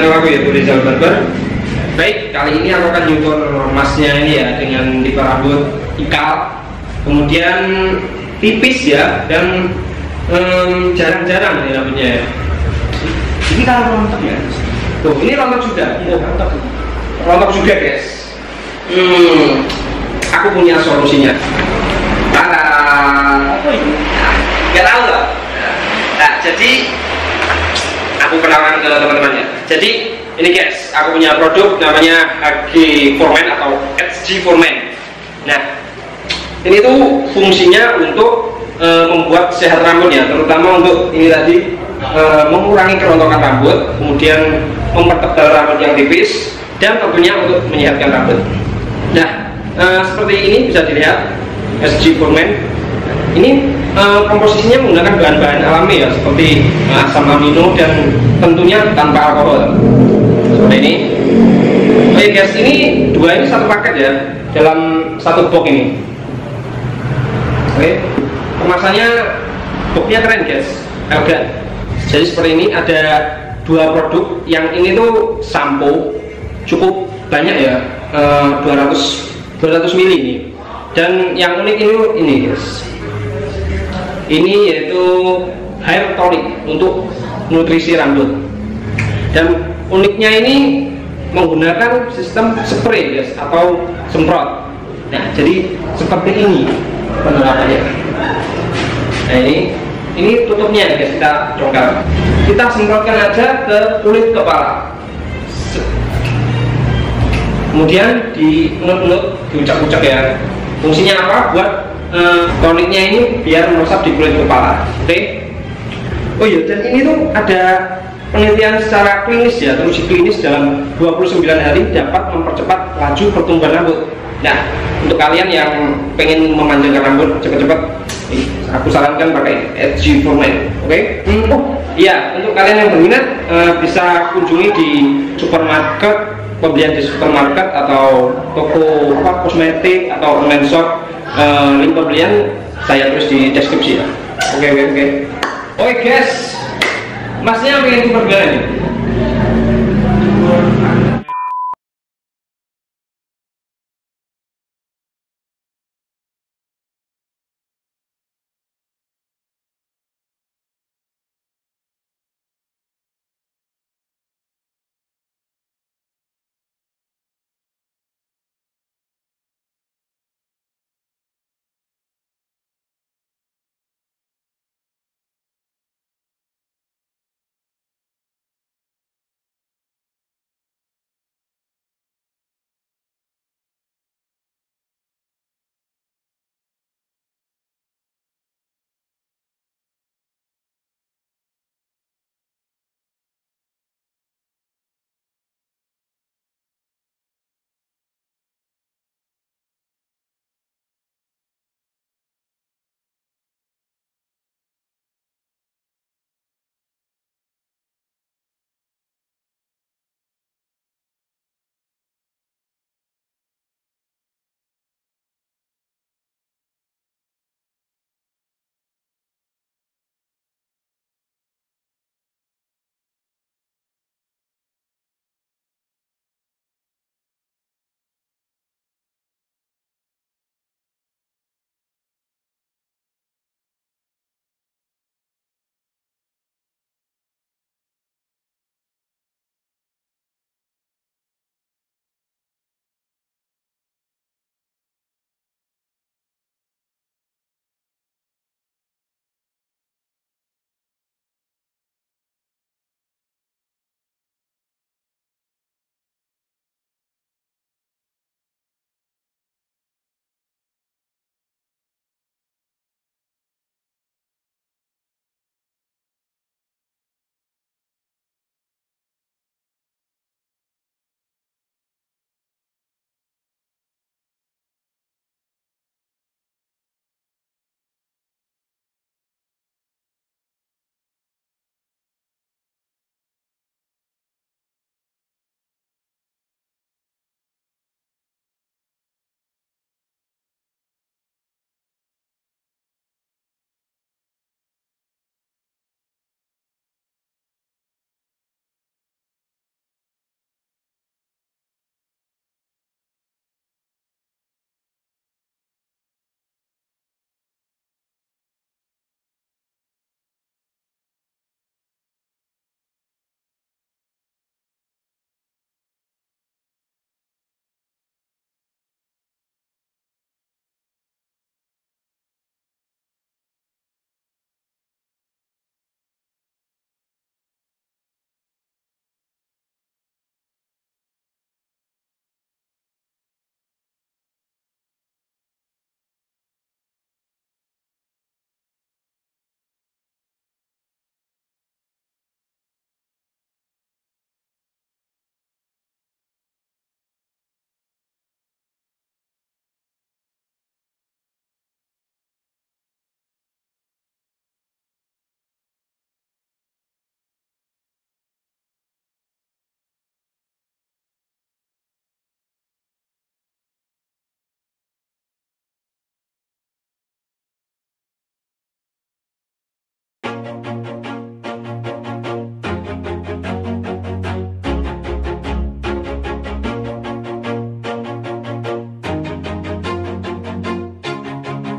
channel aku yaitu Rizal Barber. Baik, kali ini aku akan nyukur emasnya ini ya dengan tipe rambut ikal, kemudian tipis ya, dan jarang-jarang ini rambutnya ya. Ini kalau rontok ya, tuh ini rontok sudah, rontok juga guys. Aku punya solusinya. Tada, nggak tahu loh. Nah, jadi aku kenalkan ke teman-temannya. Jadi ini guys, aku punya produk namanya HG Foreman atau HG Foreman. Nah, ini tuh fungsinya untuk membuat sehat rambutnya, terutama untuk ini tadi mengurangi kerontokan rambut, kemudian mempertebal rambut yang tipis, dan tentunya untuk menyehatkan rambut. Nah, seperti ini bisa dilihat HG Foreman. Ini komposisinya menggunakan bahan-bahan alami ya, seperti asam amino dan tentunya tanpa alkohol. Seperti ini. Oke guys, ini dua ini satu paket ya, dalam satu box ini. Oke, kemasannya boxnya keren guys, elegan. Jadi seperti ini, ada dua produk. Yang ini tuh sampo, cukup banyak ya, 200 ml ini. Dan yang unik ini guys, ini yaitu hair tonic untuk nutrisi rambut. Dan uniknya ini menggunakan sistem spray guys, atau semprot. Nah, jadi seperti ini penerapannya. Nah, ini tutupnya guys, kita congkel. Kita semprotkan aja ke kulit kepala. Kemudian diunut-unut, diucak-ucak ya. Fungsinya apa? Buat toniknya ini biar meresap di kulit kepala. Oke. Oh iya, dan ini tuh ada penelitian secara klinis ya, teruji klinis dalam 29 hari dapat mempercepat laju pertumbuhan rambut. Nah, untuk kalian yang pengen memanjangkan rambut cepat-cepat, aku sarankan pakai HG Foreman. Oke? Oh iya, untuk kalian yang berminat bisa kunjungi di supermarket, pembelian di supermarket atau toko kosmetik atau online shop. Link pembelian saya tulis di deskripsi ya. Oke guys, masnya pengen tukar nih.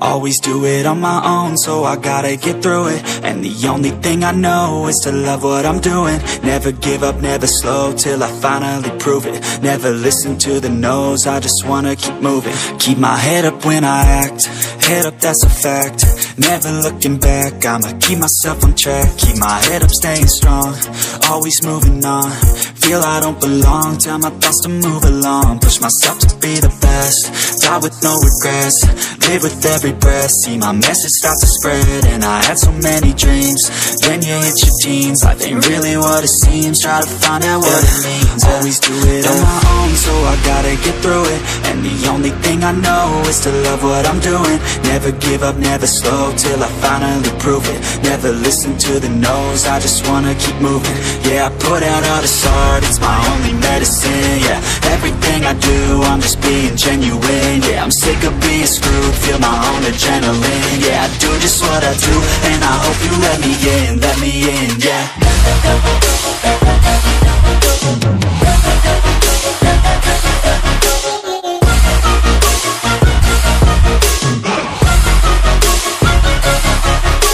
Always do it on my own, so I gotta get through it. And the only thing I know is to love what I'm doing. Never give up, never slow, till I finally prove it. Never listen to the no's, I just wanna keep moving. Keep my head up when I act, head up, that's a fact. Never looking back, I'ma keep myself on track. Keep my head up, staying strong, always moving on. Feel I don't belong, tell my thoughts to move along. Push myself to be the best, die with no regrets. Live with every breath, see my message start to spread. And I had so many dreams, then you hit your teens. Life ain't really what it seems, try to find out what it means. Always do it on my own, so I gotta get through it. And the only thing I know is to love what I'm doing. Never give up, never slow, till I finally prove it. Never listen to the no's, I just wanna keep moving. Yeah, I put out all this art, it's my only medicine. Yeah, everything I do, I'm just being genuine. Yeah, I'm sick of being screwed, feel my own adrenaline. Yeah, I do just what I do, and I hope you let me in, yeah.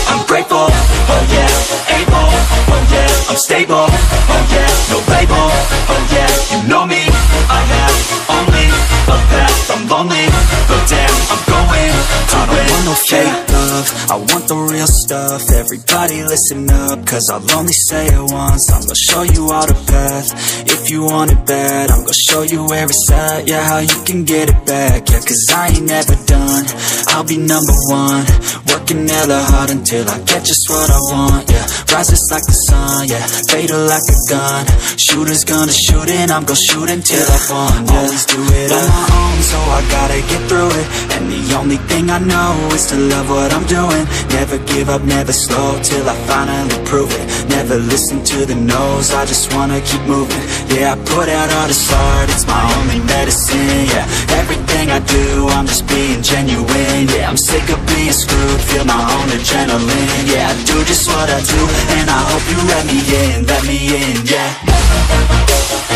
I'm grateful, oh yeah, able, oh yeah, I'm stable, oh yeah, no label, oh yeah, you know me, I have only a path, I'm lonely, but damn, I'm going to I don't want no fake love, I want the real stuff. Everybody listen up, cause I'll only say it once. I'm gonna show you all the path, if you want it bad. I'm gonna show you where it's at, yeah, how you can get it back. Yeah, cause I ain't never done, I'll be number one. Working hella hard until I get just what I want, yeah. Rises like the sun, yeah, fatal like a gun. Shooter's gonna shoot and I'm gonna shoot until I won, yeah. Always do it on my own, so I gotta get through it. And the only thing I know is to love what I'm doing. Never give up, never slow, till I finally prove it. Never listen to the no's, I just wanna keep moving. Yeah, I put out all this art, it's my only medicine. Yeah, everything I do, I'm just being genuine. Yeah, I'm sick of being screwed, feel my own adrenaline. Yeah, I do just what I do, and I hope you let me in, yeah.